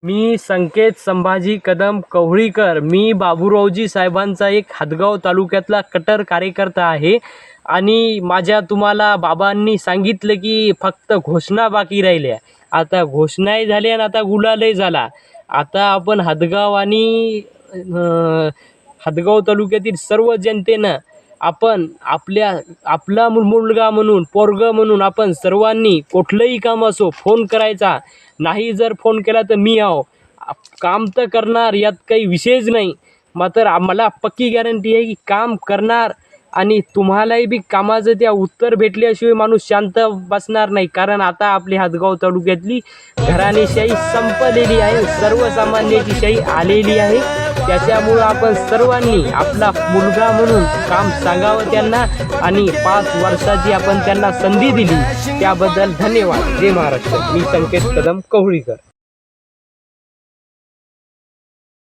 मी संकेत संभाजी कदम कव्हळीकर, मी बाबूरावजी साहेबांचा एक हदगाव तालुक्यातला कट्टर कार्यकर्ता आहे. आणि तुम्हाला बाबांनी सांगितलं की फक्त घोषणा बाकी राहिल्या. आता घोषणाही झाल्या आणि आता गुलालही झाला. आता आपण हदगाव आणि हदगाव तालुक्यातील सर्व जनतेनं आपण आपला मुलगा म्हणून, पोरगं म्हणून आपण सर्वांनी कुठलंही काम असो फोन करायचा. नाही जर फोन केला तर मी आहो, काम तर करणार, यात काही विषयच नाही. मात्र आम्हाला पक्की गॅरंटी आहे की काम करणार. आणि तुम्हालाही बी कामाचं त्या उत्तर भेटल्याशिवाय माणूस शांत बसणार नाही. कारण आता आपली हदगाव तालुक्यातली घराणेशाही संपलेली आहे, सर्वसामान्याची शाही आलेली आहे. त्याच्यामुळं आपण सर्वांनी आपला मुलगा म्हणून काम सांगावं त्यांना. आणि 5 वर्षाची आपण त्यांना संधी दिली त्याबद्दल धन्यवाद. जय महाराष्ट्र. मी संकेत कदम कव्हळीकर.